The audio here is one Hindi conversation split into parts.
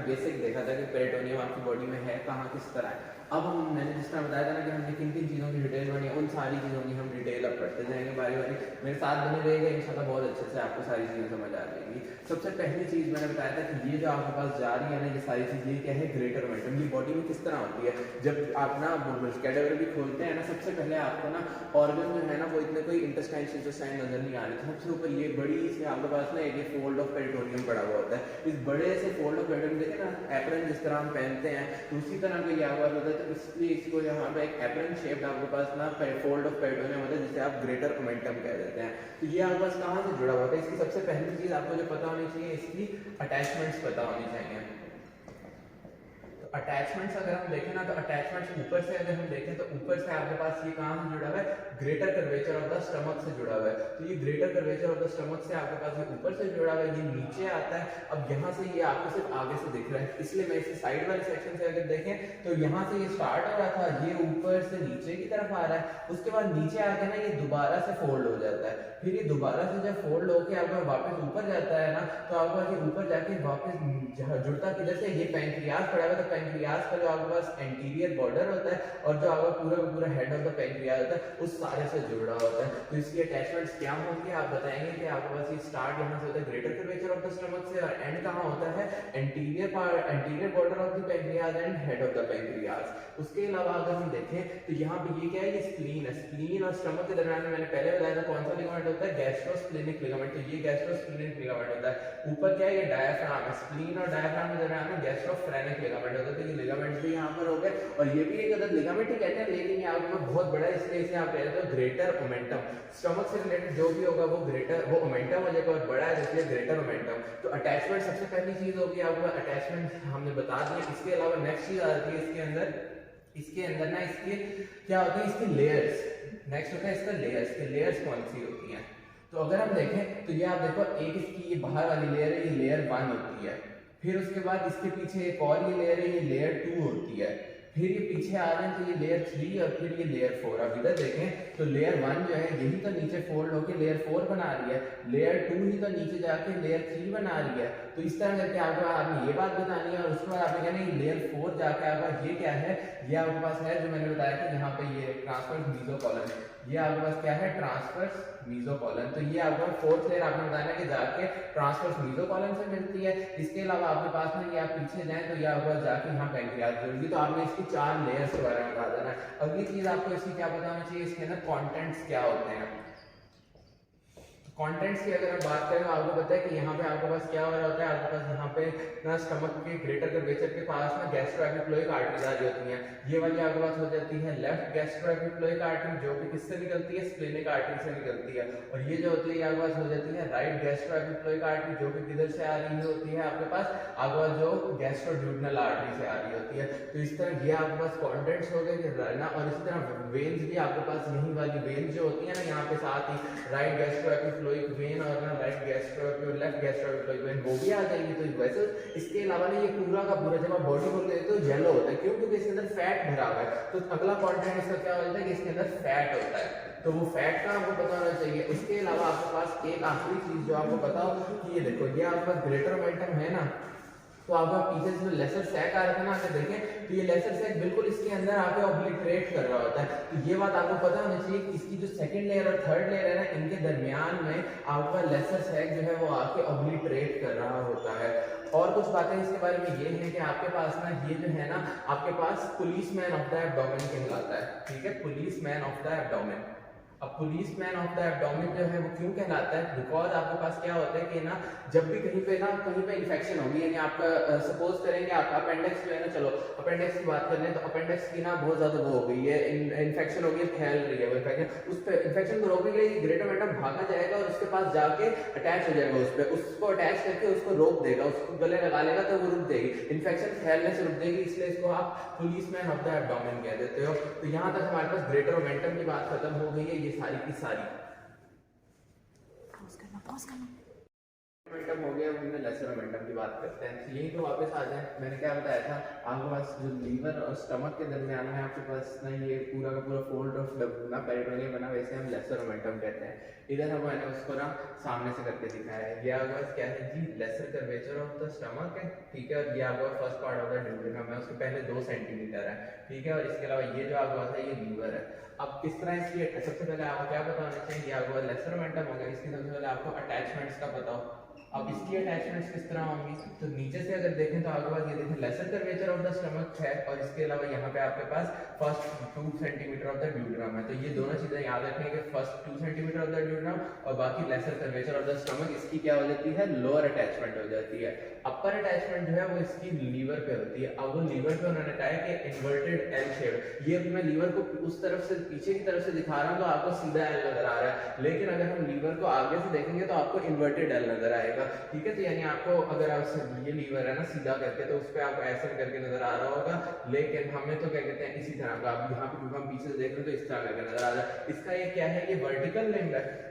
बेसिक देखा था कि पेरिटोनियम आपकी बॉडी में है कहाँ, किस तरह है। अब मैंने जिस तरह बताया था ना कि हमने किन किन चीज़ों की डिटेल बनी है, उन सारी चीज़ों की हम डिटेल अब पढ़ते जाएंगे बारी बारी। मेरे साथ बने रहेगा, इंशाल्लाह बहुत अच्छे से आपको सारी चीज़ें समझ आ जाएंगी। सबसे पहली चीज़ मैंने बताया था कि ये जो आपके पास जा रही है ना, ये सारी चीज़, ये क्या है, ग्रेटर मोमेंटम। ये बॉडी में किस तरह होती है, जब आप ना कैटेगरी भी खोलते हैं ना, सबसे पहले आपको ना ऑर्गन जो है ना वो इतने कोई इंटेस्टाइन सिस्टोसाइन नजर नहीं आ रहे। तो सबसे ऊपर ये बड़ी से आपके पास ना एक फोल्ड ऑफ पेरिटोनियम पड़ा हुआ होता है। इस बड़े से फोल्ड ऑफ पेरिटोनियम देखे ना, एप्रन जिस तरह हम पहनते हैं तो उसी तरह का ये आवाज होता है। तो इसलिए इसको यहाँ पे एक एप्रन शेप्ड आपके पास ना फोल्ड ऑफ पेरिटोनियम होता है, जिसे आप ग्रेटर मोमेंटम कह देते हैं। तो ये आपके पास कहाँ से जुड़ा हुआ है, इसकी सबसे पहली चीज आपको जो पता होनी चाहिए, इसकी अटैचमेंट्स पता होनी चाहिए। अटैचमेंट्स अगर हम देखें ना, तो अटैचमेंट्स ऊपर से अगर हम देखें तो ऊपर से आपके पास ये कहाँ से जुड़ा हुआ है, greater curvature of the stomach से जुड़ा हुआ है। तो ये greater curvature of the stomach से आपके पास ये ऊपर से जुड़ा हुआ है, ये नीचे आता है। अब यहाँ से ये आपको सिर्फ आगे से दिख रहा है, इसलिए मैं इसे साइड वाले सेक्शन से अगर देखें तो यहाँ से ये स्टार्ट हो रहा था, ये ऊपर से नीचे की तरफ आ रहा है, उसके बाद नीचे आके ना ये दोबारा से फोल्ड हो जाता है। फिर ये दोबारा से जब फोल्ड होके आपका वापस ऊपर जाता है ना, तो आपका ये ऊपर जाके वापस जुड़ता किधर से, ये पैंक्रियाज पड़ा हुआ है। तो पैंक्रियाज का जो आपके पास एंटीरियर बॉर्डर होता है और जो आपका पूरा पूरा हेड ऑफ द पैंक्रियाज होता है, उस सारे से जुड़ा होता है। तो इसकी अटैचमेंट्स क्या होंगे, आप बताएंगे कि आपके पास ये स्टार्ट यहाँ से होता है greater curvature of the stomach से, और एंड कहाँ होता है, anterior border of the pancreas and head of the pancreas. उसके अलावा अगर हम देखें तो यहाँ पे ये क्या है, ये स्प्लीन है। स्प्लीन और स्टमक के दरमियान में मैंने पहले बताया था कौन सा लिगामेंट होता है, गैस्ट्रोस्प्लेनिक लिगामेंट। तो ये गैस्ट्रोस्प्लेनिक लिगामेंट होता है। ऊपर क्या है, ये डायफ्राम है। स्प्लीन और डायफ्राम के दरमियान में गैस्ट्रोफ्रेनिक लिगामेंट होता है। तो ये लिगामेंट भी यहाँ पर हो गए, और ये भी एक अदर लिगामेंट ही कहते हैं, लेकिन ये आपको बहुत बड़ा है, इसलिए इसे आप कहते हो ग्रेटर मोमेंटम। स्टमक से रिलेटेड जो भी होगा वो ग्रेटर, वो मोमेंटम हो जाएगा और बड़ा है, इसलिए ग्रेटर मोमेंटम। तो अटैचमेंट सबसे पहली चीज होगी आपको, अटैचमेंट हमने बता दिया। इसके अलावा नेक्स्ट चीज आती है इसके अंदर ना, इसके क्या होती है, इसकी लेयर्स। नेक्स्ट होता है इसका लेयर्स। के लेयर्स कौन सी होती हैं, तो अगर हम देखें तो ये आप देखो, एक इसकी ये बाहर वाली लेयर है, ये लेयर 1 होती है। फिर उसके बाद इसके पीछे एक और ये लेयर है, ये लेयर 2 होती है। फिर ये पीछे आ रहे हैं तो ये लेयर 3 और फिर ये लेयर 4। अब इधर देखें तो लेयर 1 जो है यही तो नीचे फोल्ड होकर लेयर 4 बना रही है, लेयर 2 ही तो नीचे जाके लेयर 3 बना रही है। तो इस तरह करके आपको आपने ये बात बतानी है, और उसके बाद आपने कहना है लेयर 4 जाके आपका ये क्या है, ये आपके पास है जो मैंने बताया कि यहाँ पे ये ट्रांसवर्स मीजोकॉलन, ये आपके पास क्या है, ट्रांसवर्स मीजोकॉलन। तो ये आपका फोर्थ लेयर आपने बताना कि जाके ट्रांसवर्स मीजोकॉलन से मिलती है। इसके अलावा आपके पास में ये आप पीछे जाएं तो ये आपके पास जाके यहाँ पैंक्रियाज जुड़ेगी। तो आपने इसकी 4 लेयर्स के बारे में बता देना है। अगली चीज आपको इसकी क्या पता होना चाहिए, इसके अंदर कंटेंट्स क्या होते हैं। कंटेंट्स की अगर हम बात करें तो आपको पता है कि यहाँ पे आपके पास क्या हो रहा होता है, आपके पास यहाँ पे ना स्टमक के ग्रेटर कर्वेचर के पास में गैस्ट्रोएपिक्लोइक आर्टरीज आ रही होती हैं। ये वाली आपके पास हो जाती है लेफ्ट गैस्ट्रोएपिक्लोइक आर्टरी, जो कि किससे निकलती है, स्प्लेनिक आर्टरी से निकलती है। और ये जो होती है आपके पास हो जाती है राइट गैस्ट्रोएपिक्लोइक आर्टरी, जो कि किधर से आ रही होती है, आपके पास जो गैस्ट्रोड्यूडनल आर्टरी से आ रही होती है। तो इस तरह ये आपके पास कंटेंट्स हो गए ना। और इसी तरह वेन्स भी आपके पास यही वाली वेन्स जो होती है ना, यहाँ पे साथ ही राइट गैस्ट्रोएपिक्लोइक वेन और ना लेफ्ट गैस्ट्रोएपिक्लोइक वेन वो भी आ जाएगी। तो वैसे इसके अलावा ना ये पूरा का पूरा जब आप बॉडी को लेते हो येलो होता है, क्यों, क्योंकि इसके अंदर फैट भरा हुआ है। तो अगला कंटेंट इसका क्या होता है कि इसके अंदर फैट होता है, तो वो फैट का आपको पता होना चाहिए। इसके अलावा आपके पास एक आखिरी चीज जो आपको पता हो कि ये देखो, ये आपका ग्रेटर मोमेंटम है ना, तो आपका पीछे से लेसर सैक आ रहा था ना, अगर देखें तो ये लेसर सैक बिल्कुल इसके अंदर आके ऑब्लिटरेट कर रहा होता है। तो ये बात आपको पता होनी चाहिए कि इसकी जो सेकंड लेयर और थर्ड लेयर है ना, इनके दरमियान में आपका लेसर सैक जो है वो आके ऑब्लिटरेट कर रहा होता है। और कुछ बातें इसके बारे में ये है कि आपके पास ना ये जो है ना, आपके पास पुलिसमैन ऑफ द एब्डोमेन कहलाता है। ठीक है, पुलिसमैन ऑफ द एब्डोमेन। अब पुलिसमैन ऑफ द एब्डोमेन जो है वो क्यों कहलाता है, बिकॉज आपके पास क्या होता है कि ना, जब भी कहीं पे इन्फेक्शन होगी, यानी आपका सपोज करेंगे आपका अपेंडिक्स जो है ना, चलो अपेंडिक्स की बात कर लें, तो अपेंडिक्स की ना बहुत ज्यादा वो हो गई है, इन्फेक्शन हो गई है, फैल रही है वो इन्फेक्शन। उस पर इन्फेक्शन को रोकने के लिए ग्रेटर मोमेंटम भागा जाएगा और उसके पास जाके अटैच हो जाएगा उस पर, उसको अटैच करके उसको रोक देगा, उसको गले लगा लेगा तो वो रुक देगी, इन्फेक्शन फैलने से रुक देगी। इसलिए इसको आप पुलिसमैन ऑफ द एब्डोमेन कह देते हो। तो यहाँ तक हमारे पास ग्रेटर मोमेंटम की बात खत्म हो गई है, ये सारी की सारी। मोमेंटम हो गया, हमने लेसर मोमेंटम की बात करते हैं। तो यही तो वापस आ जाए, मैंने क्या बताया था आपके पास जो लीवर और स्टमक के दरमियान है आपके पास ना ये पूरा का पूरा फोल्ड ऑफ ना पेरिटोनियम बना, वैसे हम लेसर मोमेंटम कहते हैं। इधर हम मैंने उसको ना सामने से करके दिखाया है। ये आपके पास क्या है जी, lesser curvature of the stomach है, ठीक है। और ये आपका first part of the duodenum है, उसके पहले 2 सेंटीमीटर है, ठीक है। और इसके अलावा ये जो आपके पास है ये लीवर है। अब किस तरह इसकी, सबसे पहले आपको क्या पता होना चाहिए, आपको लेसर मोमेंटम होगा, इसकी सबसे पहले आपको अटैचमेंट्स का पता हो। अब इसकी अटैचमेंट्स किस तरह होंगी, तो नीचे से अगर देखें तो आपके पास ये देखें lesser curvature of the stomach है, और इसके अलावा यहाँ पे आपके पास first 2 centimetre of the duodenum है। तो ये दोनों चीजें याद रखने के, first 2 centimetre of the duodenum और बाकी lesser curvature of the stomach, इसकी क्या हो जाती है, लोअर अटैचमेंट हो जाती है। अपर अटैचमेंट जो है वो इसकी लीवर पे होती है। अब वो लीवर पे उन्होंने कहा है कि इन्वर्टेड एल शेप, ये मैं लीवर को उस तरफ से पीछे की तरफ से दिखा रहा हूँ तो आपको सीधा एल नजर आ रहा है, लेकिन अगर हम लीवर को आगे से देखेंगे तो आपको इन्वर्टेड एल नजर आएगा, ठीक है। तो यानी आपको अगर आप ये लीवर है ना सीधा करके, तो उस पर आपको ऐसे करके नजर आ रहा होगा, लेकिन हमें तो क्या कहते हैं इसी तरह का। आप यहाँ पे क्योंकि हम पीछे से देख रहे हैं तो इस तरह करके नजर आ रहा है। इसका ये क्या है, ये वर्टिकल लिम्ब है।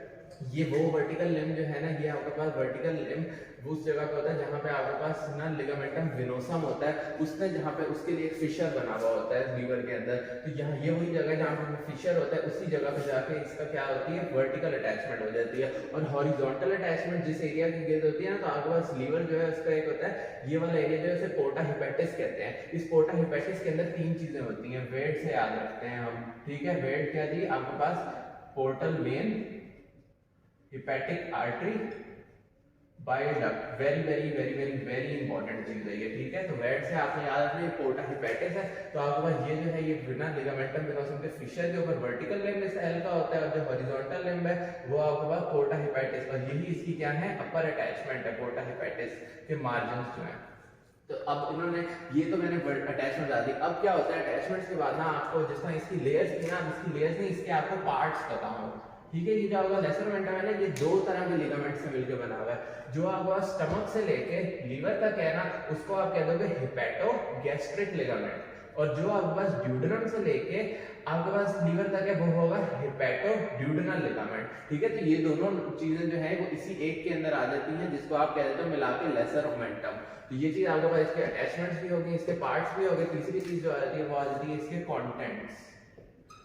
ये वो वर्टिकल लिम्ब जो है ना, ये आपके पास वर्टिकल लिम्ब उस जगह पे होता है जहाँ पे आपके पास ना लिगामेंटम विनोसम होता है, उसमें जहाँ पे उसके लिए एक फिशर बना हुआ होता है लीवर के अंदर। तो यहाँ ये वही जगह जहाँ पे फिशर होता है, उसी जगह पे जाके इसका क्या होती है, वर्टिकल अटैचमेंट हो जाती है। और हॉरिजॉन्टल अटैचमेंट जिस एरिया की गेज होती है ना, तो आपके पास लीवर जो है उसका एक होता है ये वाला एरिया जो है उसे पोर्टा हिपैटिस कहते हैं। इस पोर्टा हिपैटिस के अंदर 3 चीजें होती हैं, वेट से याद रखते हैं हम, ठीक है। वेट क्या जी, आपके पास portal vein, hepatic artery, bile duct, very very very very very important चीज है ये, ठीक है। तो वेट से आपने याद रखना ये पोर्टा हिपैटिस है। तो आपके पास ये जो है ये बिना लिगामेंटम विनोसम के फिशर के ऊपर वर्टिकल लिम्ब इस एल का होता है, और जो हॉरिजॉन्टल लिम्ब है वो आपके पास पोर्टा हिपैटिस, और यही इसकी क्या है, अपर अटैचमेंट है पोर्टा हिपैटिस के मार्जिन्स जो है। तो अब इन्होंने ये तो मैंने अटैचमेंट बता दी। अब क्या होता है अटैचमेंट्स के बाद ना आपको जिस तरह इसकी लेयर्स थी ना, इसकी लेयर्स नहीं, इसके आपको पार्ट्स पता हो, ठीक है। ये जो होगा लेसर मोमेंटम है ना, ये 2 तरह के लिगामेंट से मिलकर बना हुआ है। जो आपका स्टमक से लेके लीवर तक है ना, उसको आप कह दोगे हिपैटो गैस्ट्रिक लिगामेंट, और जो आपके पास ड्यूडेनम से लेके आपके पास लीवर तक है वो होगा हिपैटो ड्यूडेनल लिगामेंट, ठीक है। तो ये दोनों चीजें जो है वो इसी एक के अंदर आ जाती हैं, जिसको आप कह देते हो मिला के लेसर मोमेंटम। तो ये चीज आपके पास इसके अटैचमेंट्स भी होगी, इसके पार्ट्स भी होंगे। तीसरी चीज जो आ जाती है वो आ जाती है इसके कंटेंट्स।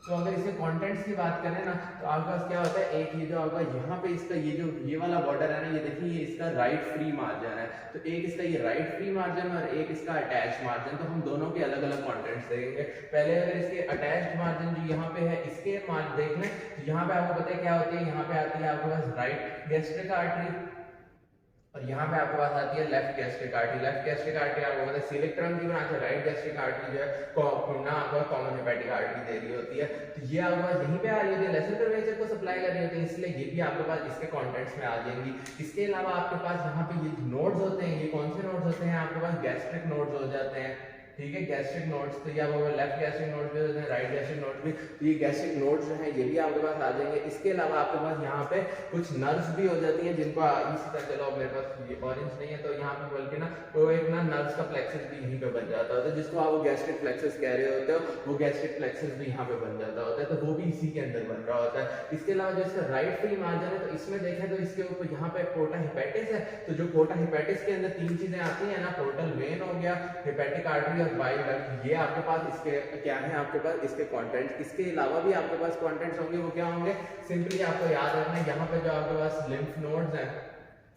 तो अगर इसके कंटेंट्स की बात करें ना, तो आपके पास क्या होता है, एक ये जो आपका यहाँ पे इसका ये जो ये वाला बॉर्डर है ना, ये देखिए ये इसका राइट फ्री मार्जिन है। तो एक इसका ये राइट फ्री मार्जिन और एक इसका अटैच मार्जिन, तो हम दोनों के अलग अलग कंटेंट्स देखेंगे। पहले अगर इसके अटैच्ड मार्जिन जो यहाँ पे है इसके मार्जिन देख लें, तो यहाँ पे आपको पता है क्या होती है, यहाँ पे आती है आपके पास राइट गैस्ट्रिक आर्टरी, और यहाँ पे आपके पास आती है left gastric artery. Left gastric artery आपको पता है सिलेक्ट्रम की बनाते हैं, राइट गैस्ट्रिक आर्टरी जो है ना आपको कॉमन हेपेटिक आर्टरी दे रही होती है। तो ये आपके पास यहीं पे आ रही होती है, लेसर कर्वेचर को सप्लाई कर रही होती है, इसलिए ये भी आपके पास इसके कंटेंट्स में आ जाएंगी। इसके अलावा आपके पास यहाँ पे ये नोड्स होते हैं, ये कौन से नोड्स होते हैं, आपके पास गैस्ट्रिक नोड्स हो जाते हैं, ठीक है। गैस्ट्रिक नोड्स तो या वो लेफ्ट गैस्ट्रिक नोड्स भी होते हैं, राइट गैस्ट्रिक नोड्स भी। तो ये गैस्ट्रिक नोड्स जो है ये भी आपके पास आ जाएंगे। इसके अलावा आपके पास यहाँ पे कुछ नर्व्स भी हो जाती हैं, जिनको इसी तरह, चलो मेरे पास ये ऑरेंज नहीं है तो यहाँ पे बल्कि ना वो एक ना नर्व्स का प्लेक्सस भी यहीं पे बन जाता होता है, जिसको आप वो गैस्ट्रिक प्लेक्सस कह रहे होते हो, वो गैस्ट्रिक प्लेक्सस भी यहाँ पे बन जाता होता है, तो वो भी इसी के अंदर बन रहा होता है। इसके अलावा जो इसका राइट फ्री मार्जिन है, तो इसमें देखें तो इसके ऊपर यहाँ पे पोर्टा हिपैटिस है। तो जो पोर्टा हिपैटिस के अंदर 3 चीजें आती है ना, पोर्टल वेन हो गया, हिपैटिक आर्टरी और बाइल डक्ट, ये आपके पास इसके क्या है, आपके पास इसके कंटेंट्स। इसके अलावा भी आपके पास कंटेंट्स होंगे, वो क्या होंगे, सिंपली आपको याद रखना है यहाँ पे जो आपके पास लिम्फ नोड्स हैं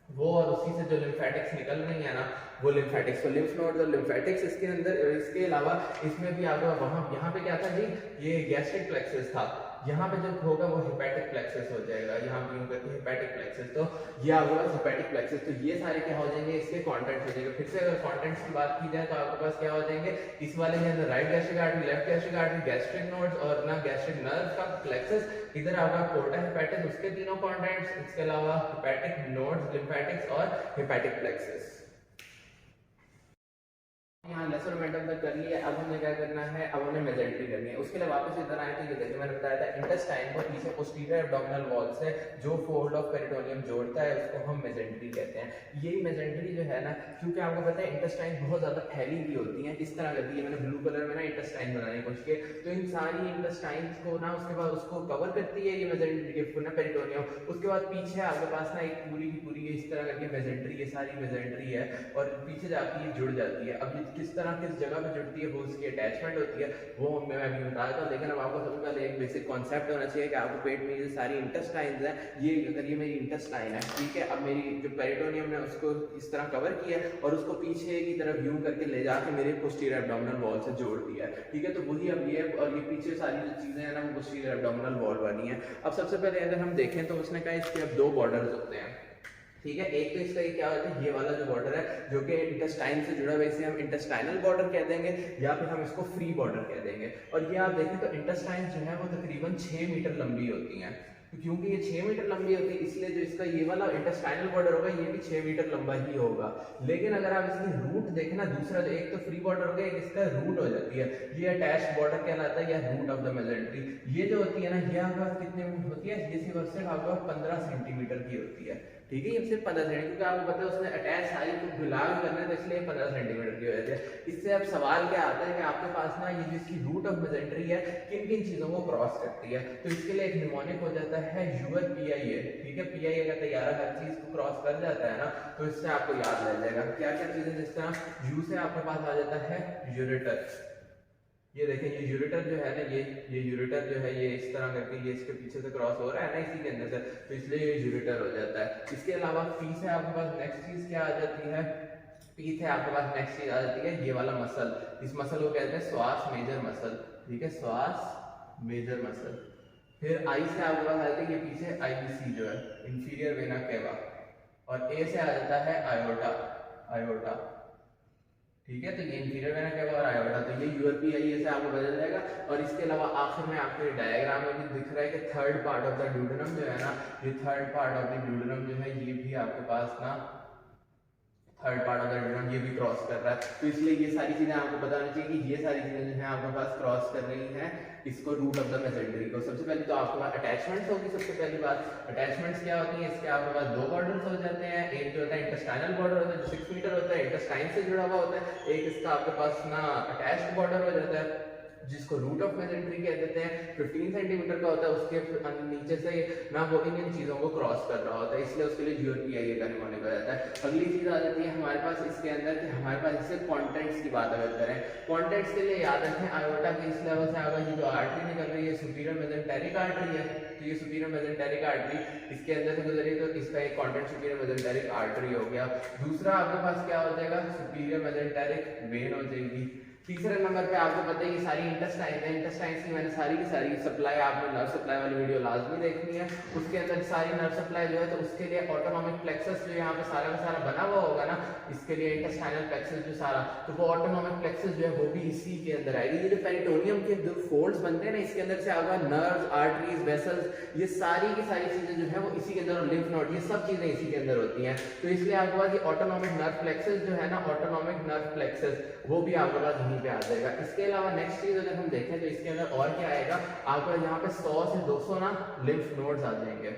वो, और उसी से जो लिम्फेटिक्स निकल रही है ना वो लिम्फेटिक्स, तो लिम्फ नोड्स और लिम्फेटिक्स इसके अंदर। इसके अलावा इसमें भी आपका वहां यहाँ पे क्या था जी, ये गैस्ट्रिक प्लेक्सस था, यहाँ पे जो होगा वो हिपैटिक प्लेक्सस हो जाएगा, यहाँ पे यूं करके हिपैटिक प्लेक्सस। तो ये आपके पास हिपैटिक प्लेक्सस, तो ये सारे क्या हो जाएंगे, इसके कंटेंट्स हो जाएंगे। फिर से अगर कंटेंट्स की बात की जाए तो आपके पास क्या हो जाएंगे, इस वाले के अंदर right gastric artery, left gastric artery, gastric nodes और ना गैस्ट्रिक नर्व का प्लेक्सस, इधर आपका पोर्टा हिपैटिस उसके तीनों कंटेंट्स, इसके अलावा हिपैटिक नोड्स, लिम्फेटिक्स और हिपैटिक प्लेक्सस। यहाँ लेसर मोमेंटम तक कर लिया। अब हमने क्या करना है, अब हमें मेजेंट्री करनी है। उसके लिए वापस इधर आए तो ये देखिए मैंने बताया था इंटेस्टाइन को पीछे पोस्टीरियर एब्डोमिनल वॉल से जो फोल्ड ऑफ पेरिटोनियम जोड़ता है उसको हम मेजेंट्री कहते हैं। यही मेजेंट्री जो है ना, क्योंकि आपको पता है इंटेस्टाइन बहुत ज्यादा फैली हुई होती है, इस तरह करती है। मैंने ब्लू कलर में ना इंटेस्टाइन बनाने की कोशिश की, तो इन सारी इंटेस्टाइन को ना उसके बाद उसको कवर करती है ये मेजेंट्री ना पेरिटोनियम। उसके बाद पीछे आपके पास ना एक पूरी की पूरी इस तरह करके मेजेंट्री, ये सारी मेजेंट्री है और पीछे जाके ये जुड़ जाती है। अब किस तरह किस जगह पे जुड़ती है, वो उसकी अटैचमेंट होती है, वो मैं अभी बता देता हूँ। लेकिन अब आपको सबसे पहले एक बेसिक कॉन्सेप्ट होना चाहिए कि आपको पेट में ये सारी इंटेस्टाइन्स हैं, ये अगर ये मेरी इंटेस्टाइन है, ठीक है, अब मेरी जो पेरिटोनियम ने उसको इस तरह कवर किया और उसको पीछे की तरफ यूं करके ले जाके मेरे पोस्टीरियर एब्डोमिनल वॉल से जोड़ दिया है, ठीक है। तो वही अब ये और ये पीछे सारी जो चीजें हैं ना वो पोस्टीरियर एब्डोमिनल वॉल वाली हैं। अब सबसे पहले अगर हम देखें तो उसने कहा इसके अब दो बॉर्डर्स होते हैं, ठीक है। एक तो इसका ये क्या होता है, ये वाला जो बॉर्डर है जो कि इंटेस्टाइन से जुड़ा हुआ है, इसे हम इंटेस्टाइनल बॉर्डर कह देंगे या फिर हम इसको फ्री बॉर्डर कह देंगे। और ये आप देखें तो इंटेस्टाइन जो है वो तकरीबन 6 मीटर लंबी होती हैं। तो क्योंकि ये 6 मीटर लंबी होती है इसलिए जो इसका ये वाला इंटेस्टाइनल बॉर्डर होगा ये भी 6 मीटर लंबा ही होगा। लेकिन अगर आप इसकी रूट देखें ना, दूसरा जो एक तो फ्री बॉर्डर होगा, एक इसका रूट हो जाती है, ये अटैच बॉर्डर कहलाता है या रूट ऑफ द मेजेंट्री। ये जो होती है ना, ये आपके पास कितने में होती है, ये सिर्फ आपके पास 15 सेंटीमीटर की होती है, ठीक है। ये सिर्फ 15 सेंटीमीटर, क्योंकि आपको पता है उसने अटैच सारी को मिला करना है तो इसलिए 15 सेंटीमीटर की वजह से। इससे अब सवाल क्या आता है कि आपके पास ना ये जिसकी रूट ऑफ मेजेंट्री है किन किन चीजों को क्रॉस करती है, तो इसके लिए एक निमोनिक हो जाता है यूअर पीआईए, ठीक है। पीआईए का तैयारा हर चीज को क्रॉस कर जाता है ना, तो इससे आपको याद रह जाएगा क्या क्या चीजें। जिस तरह यू से आपके पास आ जाता है यूरेटर, ये देखें ये यूरेटर जो है ना, ये यूरेटर जो है ये इस तरह करके ये इसके पीछे से क्रॉस हो रहा है ना इसी के अंदर से, तो इसलिए ये यूरेटर हो जाता है। इसके अलावा पी से आपके पास नेक्स्ट चीज क्या आ जाती है, पी से आपके पास नेक्स्ट चीज आ जाती है ये वाला मसल। इस मसल को कहते हैं श्वास मेजर मसल, ठीक है, श्वास मेजर मसल। फिर आई से आपके पास आ जाती है ये पीछे आईबीसी जो है इंफीरियर वेना केवा, और ए से आ जाता है आयोटा, आयोटा, ठीक है। तो ये इंफीरियर वेना केवा और आयोटा, तो ये यूआरपीआईए से आपको बदल जाएगा। और इसके अलावा आखिर में आपको डायग्राम में भी दिख रहा है कि third part of the duodenum जो है ना, ये third part of the duodenum जो है ये भी आपके पास ना third part of the duodenum ये भी क्रॉस कर रहा है। तो इसलिए ये सारी चीजें आपको बतानी चाहिए कि ये सारी चीजें जो है आपके पास क्रॉस कर रही हैं इसको रूट ऑफ द मेजेंट्री को। सबसे पहले तो आपके पास अटैचमेंट्स होगी। सबसे पहली बात अटैचमेंट्स क्या होती हैं, इसके आपके पास दो बॉर्डर्स हो जाते हैं। एक जो होता है इंटेस्टाइनल बॉर्डर होता है जो 6 मीटर होता है, इंटेस्टाइन से जुड़ा हुआ होता है। एक इसका आपके पास ना अटैच्ड बॉर्डर हो जाता है जिसको रूट ऑफ मेजेंट्री कह देते हैं, 15 सेंटीमीटर का होता है। उसके नीचे से ना वो इन चीजों को क्रॉस कर रहा होता है, इसलिए उसके लिए यूआरपीआईए का निमोनिक हो जाता है। अगली चीज आ जाती है हमारे पास इसके अंदर कि हमारे पास इससे कॉन्टेंट्स की बात अगर करें, कॉन्टेंट्स के लिए याद रखें आयोटा के इस लेवल से आगे ये जो आर्टरी निकल रही है सुपीरियर मेजेंटेरिक आर्टरी है, तो ये सुपीरियर मेजेंटेरिक आर्टरी इसके अंदर से गुजरी तो इसका एक कॉन्टेंट सुपीरियर मेजेंटेरिक आर्टरी हो गया। दूसरा आपके पास क्या हो जाएगा, सुपीरियर मेजेंटेरिक वेन हो जाएगी। तीसरे नंबर पे आपको पता है ये सारी इंटेस्टाइन है, इंटेस्टाइन की मैंने सारी की सारी सप्लाई, आपने नर्व सप्लाई वाली वीडियो लाजमी देखनी है। उसके अंदर सारी नर्व सप्लाई जो है तो उसके लिए ऑटोनॉमिक प्लेक्सस जो यहाँ पे सारा का सारा बना हुआ होगा ना, इसके लिए इंटेस्टाइनल प्लेक्सस जो सारा, तो वो ऑटोनॉमिक प्लेक्सस जो है वो भी इसी के अंदर आएगी। ये जो पेरिटोनियम के जो फोल्ड्स बनते हैं ना इसके अंदर से आपका नर्व्स, आर्टरीज, वेसल्स, ये सारी की सारी चीजें जो है वो इसी के अंदर, और लिम्फ नोड, ये सब चीजें इसी के अंदर होती हैं। तो इसलिए आपके पास ये ऑटोनॉमिक नर्व प्लेक्सस जो है ना, ऑटोनॉमिक नर्व प्लेक्सस वो भी आपके पास यहीं पे आ जाएगा। इसके अलावा नेक्स्ट चीज अगर हम देखें तो इसके अंदर और क्या आएगा, आपको यहाँ पे 100 से 200 ना लिम्फ नोड्स आ जाएंगे,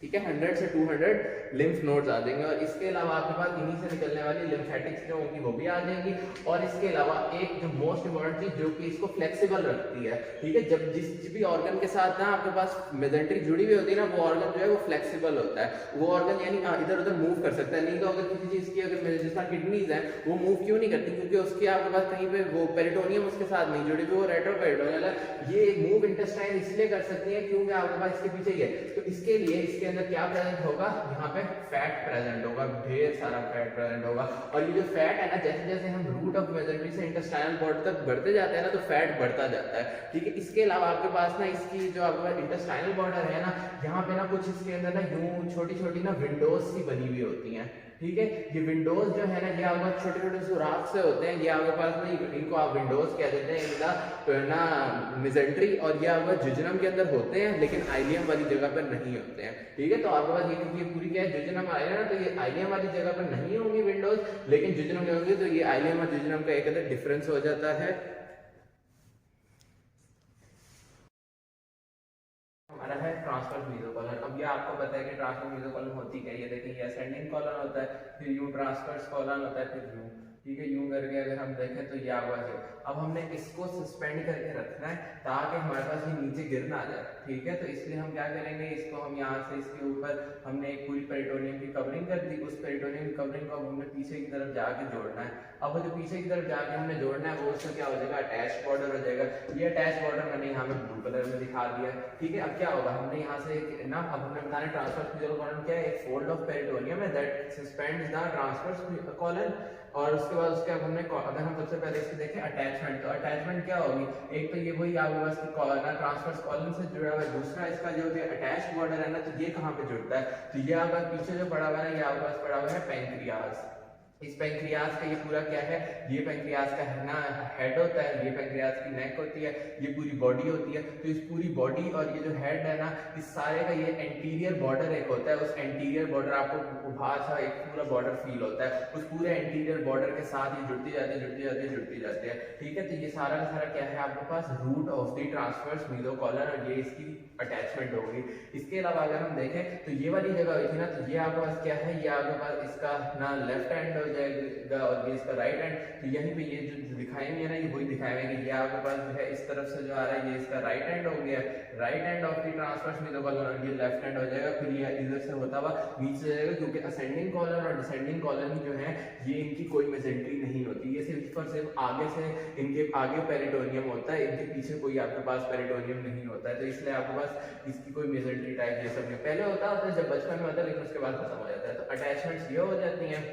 ठीक है, 100 से 200 लिम्फ नोड्स आ जाएंगे। और इसके अलावा आपके पास इन्हीं से निकलने वाली लिम्फेटिक्स जो होंगी वो भी आ जाएंगी। और इसके अलावा एक जो मोस्ट इंपॉर्टेंट चीज जो कि इसको फ्लेक्सिबल रखती है, ठीक है, जब जिस भी ऑर्गन के साथ ना आपके पास मेजेंट्री जुड़ी हुई होती है ना, वो ऑर्गन जो है वो फ्लेक्सिबल होता है, वो ऑर्गन यानी इधर उधर मूव कर सकता है। नहीं तो अगर किसी चीज की अगर जिस तरह किडनीज है वो मूव क्यों नहीं करती, क्योंकि उसकी आपके पास कहीं पे वो पेरिटोनियम उसके साथ नहीं जुड़ी हुई, वो रेट्रोपेरिटोनियल है। ये मूव इंटेस्टाइन इसलिए कर सकती है क्योंकि आपके पास इसके पीछे ही है। तो इसके लिए इसके अंदर क्या प्रेजेंट होगा, यहाँ पे फैट प्रेजेंट होगा, ढेर सारा फैट प्रेजेंट होगा। और ये जो फैट है ना, जैसे जैसे हम रूट ऑफ मेजेंट्री से इंटेस्टाइनल बॉर्डर तक बढ़ते जाते हैं ना, तो फैट बढ़ता जाता है, ठीक है। इसके अलावा आपके पास ना इसकी जो आपके पास इंटेस्टाइनल बॉर्डर है ना, यहाँ पे ना कुछ इसके अंदर ना यूं छोटी छोटी ना विंडोज सी बनी हुई होती हैं, ठीक है। ये विंडोज जो है ना ये आपके पास छोटे छोटे सुराख से होते हैं, ये आपके पास ना इनको आप विंडोज कह देते हैं, इनका ना मेजेंट्री, और ये आपके जिजनम के अंदर होते हैं लेकिन आइलियम वाली जगह पर नहीं होते हैं, ठीक है। तो आपके पास ये क्योंकि ये पूरी क्या है जुजनम आइलियम है, तो ये आइलियम वाली जगह पर नहीं होंगी विंडोज, लेकिन जुजनम में होंगी। तो ये आइलियम और जुजनम का एक अंदर डिफरेंस हो जाता है। हमारा है ट्रांसवर्स मीजोकॉलन। अब ये आपको पता है कि ट्रांसवर्स मीजोकॉलन होती क्या है, ये देखिए ये असेंडिंग कॉलन होता है, फिर यूं ट्रांसवर्स कॉलन होता है, फिर यूं, ठीक है, यूं करके अगर हम देखें तो ये आवाज है। अब हमने इसको सस्पेंड करके रखना है ताकि हमारे पास ये नीचे गिर ना जाए, ठीक है। तो इसलिए हम क्या करेंगे, इसको हम यहाँ से इसके ऊपर हमने एक पूरी पेरिटोनियम की कवरिंग कर दी, उस पेरिटोनियम की कवरिंग को हमने पीछे की तरफ जाके जोड़ना है। अब वो जो पीछे की तरफ जाके हमने जोड़ना है वो उसका क्या हो जाएगा, अटैच बॉर्डर हो जाएगा। ये अटैच बॉर्डर मैंने यहाँ पे ब्लू कलर में दिखा दिया है, ठीक है। अब क्या होगा, हमने यहाँ से ना, अब हमने बताना ट्रांसवर्स मीजोकॉलन क्या है, एक फोल्ड ऑफ पेरिटोनियम है that suspends the transverse colon. और उसके बाद उसके अब हमने अगर हम सबसे पहले इसके देखें अटैचमेंट, तो अटैचमेंट क्या होगी, एक तो ये वही आपके पास कॉलन ट्रांसवर्स कॉलन से जुड़ा हुआ है, दूसरा इसका जो अटैच बॉर्डर है ना, तो ये कहाँ पे जुड़ता है, तो ये आपका पीछे जो पड़ा हुआ है ना, ये आपके पास पड़ा हुआ है पैंक्रियाज। इस पैंक्रियाज का ये पूरा क्या है, ये पैंक्रियाज का है ना हेड होता है, ये पैंक्रियाज की नेक होती है, ये पूरी बॉडी होती है। तो इस पूरी बॉडी और ये जो हेड है ना, इस सारे का ये एंटीरियर बॉर्डर एक होता है, उस एंटीरियर बॉर्डर आपको उभार सा एक पूरा बॉर्डर फील होता है, उस पूरे एंटीरियर बॉर्डर के साथ ये जुड़ती जाती है, जुड़ती जाती है, जुड़ती जाती है, ठीक है। तो ये सारा का सारा क्या है आपके पास, root of the transverse mesocolon, और ये इसकी अटैचमेंट होगी। इसके अलावा अगर हम देखें तो ये वाली जगह हुई थी ना, तो ये आपके पास क्या है, ये आपके पास इसका ना लेफ्ट हैंड हो जाएगा और ये इसका राइट हैंड। तो यहीं पे ये जो दिखाएंगे ना, ये वही दिखाएंगे कि ये आपके पास जो है इस तरफ से जो आ रहा है, ये इसका राइट हैंड हो गया, right hand of the transverse mesocolon, और ये लेफ्ट हैंड हो जाएगा। फिर ये इधर से होता हुआ नीचे जाएगा, क्योंकि असेंडिंग कॉलन और डिसेंडिंग कॉलन जो है ये इनकी कोई मेसेंट्री नहीं होती, ये सिर्फ और सिर्फ आगे से इनके आगे पेरिटोनियम होता है, इनके पीछे कोई आपके पास पेरिटोनियम नहीं होता है। तो इसलिए आपके पास इसकी कोई मेसेंट्री टाइप ये सब नहीं, पहले होता है जब बचपन में होता है, लेकिन उसके बाद खत्म हो जाता है। तो अटैचमेंट्स ये हो जाती हैं।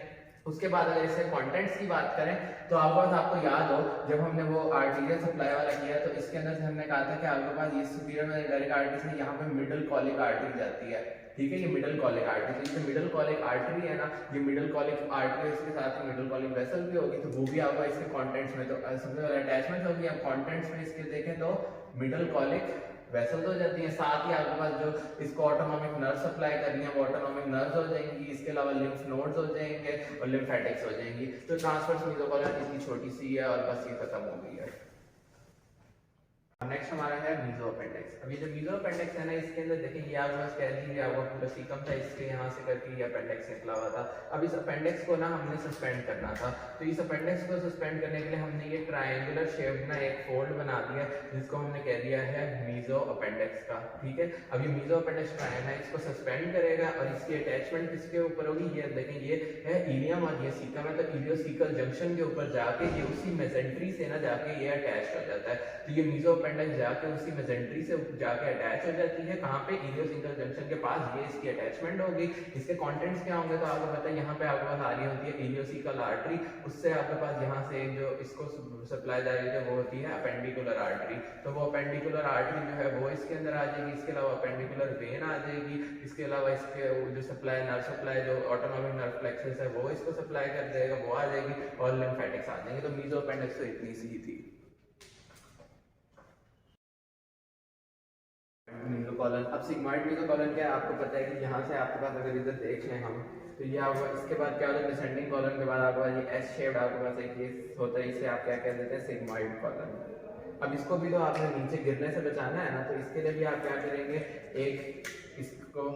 उसके बाद अगर इसके कंटेंट्स की बात करें तो आपको याद हो जब हमने वो आर्टीरियल सप्लाई वाला किया, तो इसके अंदर से हमने कहा था कि आपके पास ये सुपीरियर में डायरेक्ट आर्टरी से यहाँ पे मिडल कॉलिक आर्टरी जाती है, ठीक है, ये मिडल कॉलिक आर्टरी। तो ये मिडल कॉलिक आर्टरी है ना, ये मिडल कॉलिक आर्टरी, इसके साथ ही मिडल कॉलिक वेसल भी होगी, तो वो भी आपका इसके कंटेंट्स में। तो सबसे पहले अटैचमेंट होगी, अब कंटेंट्स में इसके देखें तो मिडल कॉलिक वेसल्स हो जाती हैं, साथ ही आपके पास जो इसको ऑटोनॉमिक नर्व सप्लाई कर रही है वो ऑटोनॉमिक नर्व्स हो जाएंगी, इसके अलावा लिम्फ नोड्स हो जाएंगे और लिम्फेटिक्स हो जाएंगी। तो ट्रांसवर्स मीजोकॉलन इतनी छोटी सी है और बस ये खत्म हो गई है। नेक्स्ट हमारा है मीजो अपेंडिक्स। अब ये जो मीजो अपेंडिक्स है ना, इसके अंदर देखिए ये आपके पास कह लीजिए आपका पूरा सीकम था, इसके यहाँ से करके ये अपेंडिक्स निकला हुआ था। अब इस अपेंडिक्स को ना हमने सस्पेंड करना था, तो इस अपेंडिक्स को सस्पेंड करने के लिए हमने ये ट्रायंगुलर शेप ना एक फोल्ड बना दिया, जिसको हमने कह दिया है मीजो अपेंडिक्स का, ठीक है। अब ये मीजो अपेंडिक्स ट्रायंगल है, इसको सस्पेंड करेगा और इसकी अटैचमेंट किसके ऊपर होगी, ये देखें ये है इलियम और ये सीकम है, तो इलियोसिकल जंक्शन के ऊपर जाके ये उसी मेसेंट्री से ना जाके ये अटैच हो जाता है। तो ये मीजो अपेंडिक्स जाके उसी मेसेंट्री से जाके अटैच हो जाती है, कहाँ पे, इलियोसिकल जंक्शन के पास, ये इसकी अटैचमेंट होगी। इसके कंटेंट्स क्या होंगे, तो आपको पता है यहाँ पे आपके पास आ रही होती है इलियोसिकल आर्टरी, उससे आपके पास यहाँ से जो इसको सप्लाई जा रही है वो होती है अपेंडिकुलर आर्टरी। तो वो अपेंडिकुलर आर्टरी जो है वो इसके अंदर आ जाएगी, इसके अलावा अपेंडिकुलर वेन आ जाएगी, इसके अलावा इसके जो सप्लाई नर्व सप्लाई जो ऑटोनॉमिक नर्व प्लेक्सस है वो इसको सप्लाई कर देगा, वो आ जाएगी, और लिम्फेटिक्स आ जाएंगे। तो मीजो अपेंडिक्स तो इतनी सी ही थी। मीजोकॉलन, अब सिग्मॉइड मीजोकॉलन क्या है, आपको पता है कि यहाँ से आपके पास अगर इधर देख लें हम, तो ये आपको इसके बाद क्या होता है, डिसेंडिंग कॉलन के बाद आपके पास ये एस शेप्ड आपके पास एक ये होता है, इसे आप क्या कह देते हैं, सिग्मॉइड कॉलन। अब इसको भी तो आपने नीचे गिरने से बचाना है ना, तो इसके लिए भी आप क्या करेंगे, एक इसको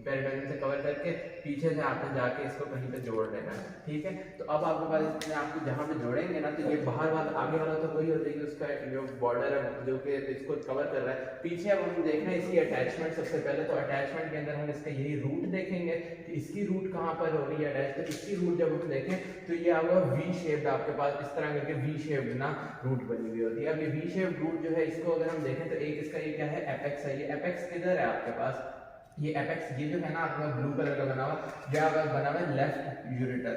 पेरिटोनियम से कवर करके पीछे से आपने जाके इसको कहीं पे जोड़ देना है, ठीक है। तो अब आपके पास इसमें आपको जहाँ पे जोड़ेंगे ना, तो ये बाहर वाला आगे वाला तो वही हो जाएगी, उसका जो बॉर्डर है जो कि इसको कवर कर रहा है। पीछे अब हम देख रहे हैं इसकी अटैचमेंट, सबसे पहले तो अटैचमेंट के अंदर हम इसका यही रूट देखेंगे कि इसकी रूट कहाँ पर हो रही है अटैच। तो इसकी रूट जब हम देखें तो ये आपका वी शेप्ड आपके पास इस तरह करके वी शेप्ड ना रूट बनी हुई होती है। अब ये वी शेप्ड रूट जो है इसको अगर हम देखें तो एक इसका ये क्या है, एपेक्स है। ये एपेक्स किधर है आपके पास, ये एपेक्स ये जो है ना आपका ब्लू कलर का बना हुआ, जो बना हुआ है लेफ्ट यूरेटर।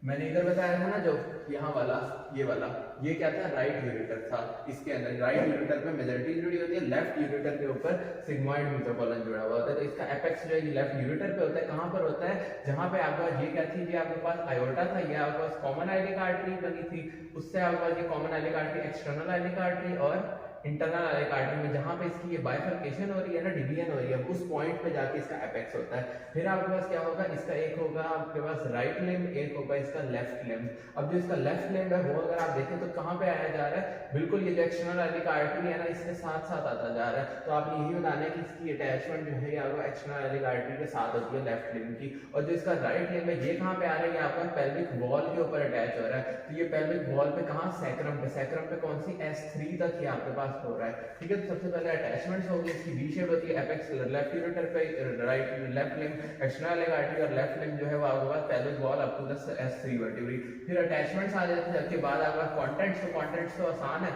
मैंने इधर बताया था ना जो यहाँ वाला ये वाला, ये क्या था, राइट यूरेटर था। इसके अंदर राइट यूरेटर पे मेसेंट्री जुड़ी होती है, लेफ्ट यूरेटर के ऊपर सिग्मॉइड मीजोकॉलन जुड़ा हुआ होता है। तो इसका एपेक्स जो है लेफ्ट यूरेटर पे होता है। कहाँ पर होता है, जहाँ पे आपका ये क्या थी, ये आपके पास आयोटा था, ये आपके पास कॉमन आइलिक आर्टरी बनी थी, उससे आपके पास ये common iliac artery, external iliac artery और इंटरनल आर्टरी आर्टरी में जहाँ पे इसकी ये बाइफर्केशन हो रही है ना, डिवीजन हो रही है, उस पॉइंट पे जाके इसका एपेक्स होता है। फिर आपके पास क्या होगा, इसका एक होगा आपके पास राइट लिम्ब, एक होगा इसका लेफ्ट लिम्ब। अब जो इसका लेफ्ट लिम्ब है वो अगर आप देखें तो कहाँ पे आया जा रहा है, बिल्कुल ये जो एक्सटर्नल आर्टरी आर्टरी है ना, इसके साथ साथ आता जा रहा है। तो आपने यही बताना है कि इसकी अटैचमेंट जो है आपको एक्सटर्नल आर्टरी आर्टरी के साथ होती है लेफ्ट लिम्ब की। और जो इसका राइट लिम्ब है ये कहाँ पे आ रहा है, ये आपका पेल्विक वॉल के ऊपर अटैच हो रहा है। तो ये पेल्विक वॉल पे कहाँ, सैक्रम पे। सैक्रम पे कौन सी, S3 तक ये आपके पास हो रहा है, ठीक है। तो सबसे पहले अटैचमेंट्स होगी, इसकी वी शेप होती है, एपेक्स लेफ्ट यूरेटर पे, right left limb external artery और लेफ्ट लिम्ब जो है वो आपके पास pelvic wall up to the S3 vertebrae. फिर अटैचमेंट्स आ जाते हैं, जबकि बाद आपका कंटेंट्स, तो कंटेंट्स तो आसान है।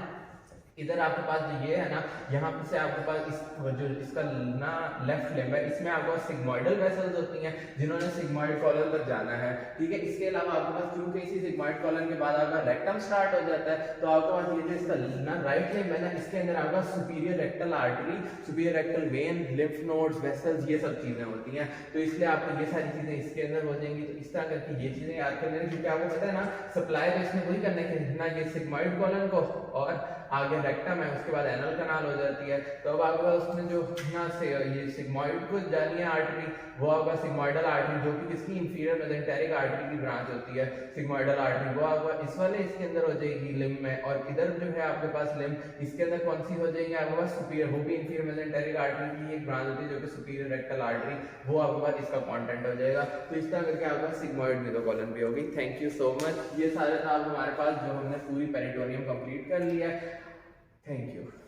इधर आपके पास जो ये है ना, यहाँ पे से आपके पास इस जो इसका ना लेफ्ट लिम्ब है, इसमें आपके पास सिग्मोइडल वेसल्स होती हैं जिन्होंने सिग्मोइड कॉलन तक जाना है, ठीक है। इसके अलावा आपके पास क्योंकि इसी सिग्मोइड कॉलन के बाद आपका रेक्टम स्टार्ट हो जाता है, तो आपके पास ये जो इसका ना राइट लिम्ब है ना, इसके अंदर आपका superior rectal artery, superior rectal vein, lymph nodes, vessels, ये सब चीजें होती हैं। तो इसलिए आपको ये सारी चीजें इसके अंदर हो जाएंगी। तो इस तरह करके ये चीजें याद कर लेना, क्योंकि आपको पता है ना सप्लाई तो इसमें वही करने के ना, ये सिग्मोइड कॉलन को और आगे रेक्टम है, उसके बाद एनल कनाल हो जाती है। तो अब आपके पास उसमें जो यहाँ से ये सिग्मोइड को जानी है आर्टरी, वो आपका सिग्मोइडल आर्टरी, जो कि किसकी, इंफीरियर मेसेंटेरिक आर्टरी की ब्रांच होती है सिग्मोइडल आर्टरी, वो आपका इस वाले इसके अंदर हो जाएगी लिम्ब में। और इधर जो है आपके पास लिम्ब, इसके अंदर कौन सी हो जाएगी आपके पास, सुपीरियर, वो भी इंफीरियर मेसेंटेरिक आर्टरी की एक ब्रांच होती है जो कि सुपीरियर रेक्टल आर्टरी, वो आपके पास इसका कंटेंट हो जाएगा। तो इस तरह करके आपका सिग्मोइड मेसोकोलन भी होगी। Thank you so much. ये सारे था हमारे पास जो हमने पूरी पेरिटोनियम कंप्लीट कर लिया है। Thank you.